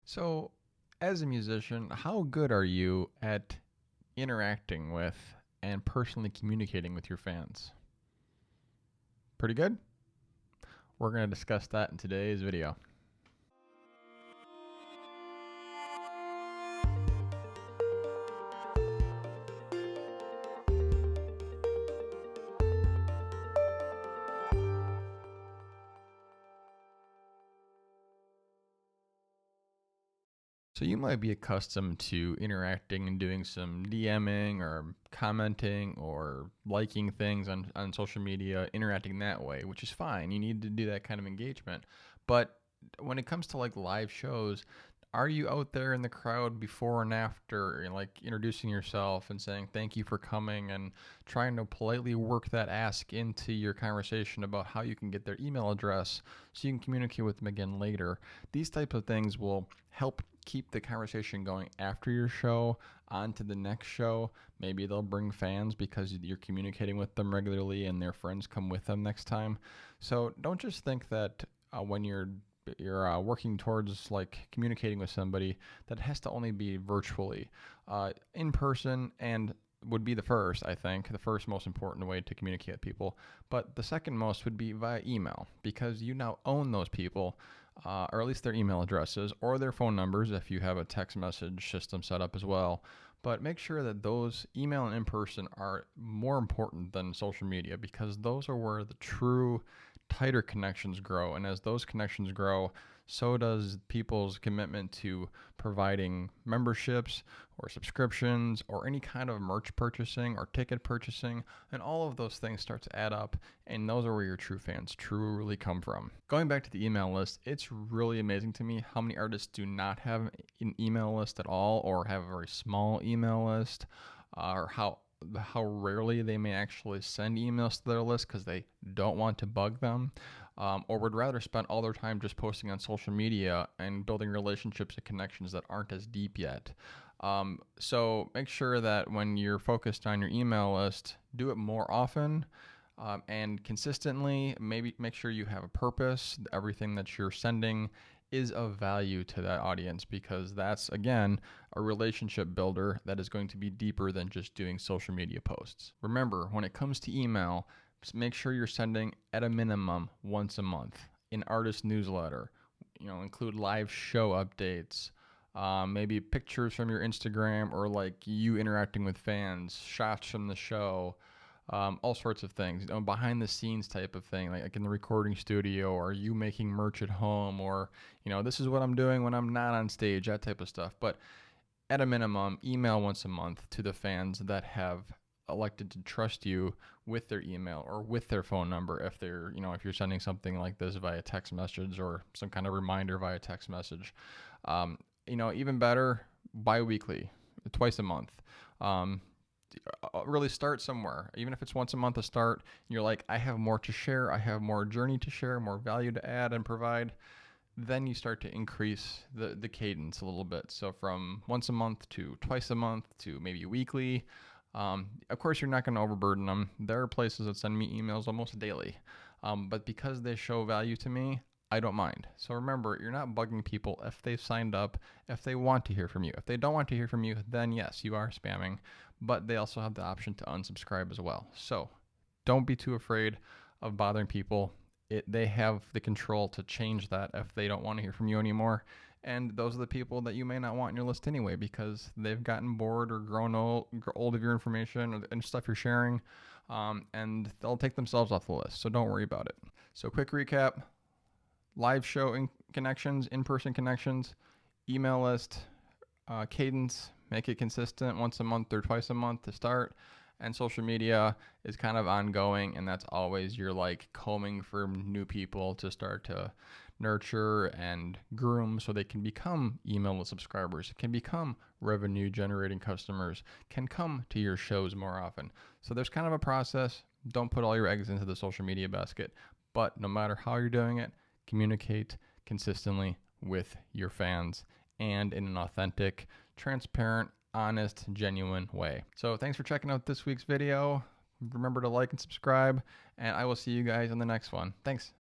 So, as a musician, how good are you at interacting with and personally communicating with your fans? Pretty good? We're going to discuss that in today's video. So, you might be accustomed to interacting and doing some DMing or commenting or liking things on social media, interacting that way, which is fine. You need to do that kind of engagement. But when it comes to like live shows, are you out there in the crowd before and after, like introducing yourself and saying thank you for coming and trying to politely work that ask into your conversation about how you can get their email address so you can communicate with them again later? These types of things will help keep the conversation going after your show on to the next show. Maybe they'll bring fans because you're communicating with them regularly and their friends come with them next time. So don't just think that when you're working towards like communicating with somebody that has to only be virtually. In person and would be the first, I think, the first most important way to communicate with people. But the second most would be via email because you now own those people, or at least their email addresses or their phone numbers if you have a text message system set up as well. But make sure that those email and in person are more important than social media because those are where the true tighter connections grow. And as those connections grow, so does people's commitment to providing memberships or subscriptions or any kind of merch purchasing or ticket purchasing. And all of those things start to add up. And those are where your true fans truly come from. Going back to the email list, it's really amazing to me how many artists do not have an email list at all or have a very small email list, or how rarely they may actually send emails to their list because they don't want to bug them, or would rather spend all their time just posting on social media and building relationships and connections that aren't as deep yet. So make sure that when you're focused on your email list, do it more often. And consistently, maybe make sure you have a purpose. Everything that you're sending is of value to that audience because that's, again, a relationship builder that is going to be deeper than just doing social media posts. Remember, when it comes to email, just make sure you're sending at a minimum once a month an artist newsletter. Include live show updates, maybe pictures from your Instagram or like you interacting with fans, shots from the show, all sorts of things, behind the scenes type of thing, like in the recording studio, or you making merch at home, or this is what I'm doing when I'm not on stage, that type of stuff. But at a minimum, email once a month to the fans that have elected to trust you with their email or with their phone number if if you're sending something like this via text message or some kind of reminder via text message. Even better, bi-weekly, twice a month. Really start somewhere, even if it's once a month to start. You're like, I have more to share, I have more journey to share, more value to add and provide. Then you start to increase the cadence a little bit. So from once a month to twice a month to maybe weekly. Of course, you're not going to overburden them. There are places that send me emails almost daily, but because they show value to me, I don't mind. So remember, you're not bugging people if they've signed up, if they want to hear from you. If they don't want to hear from you, then yes, you are spamming, but they also have the option to unsubscribe as well. So don't be too afraid of bothering people. They have the control to change that if they don't want to hear from you anymore. And those are the people that you may not want on your list anyway because they've gotten bored or grown old of your information and stuff you're sharing, and they'll take themselves off the list. So don't worry about it. So quick recap: live show connections, in-person connections, email list, cadence, make it consistent once a month or twice a month to start. And social media is kind of ongoing, and that's always your like combing for new people to start to nurture and groom so they can become email list subscribers, can become revenue generating customers, can come to your shows more often. So there's kind of a process. Don't put all your eggs into the social media basket, but no matter how you're doing it, communicate consistently with your fans and in an authentic, transparent, honest, genuine way. So thanks for checking out this week's video. Remember to like and subscribe, and I will see you guys in the next one. Thanks.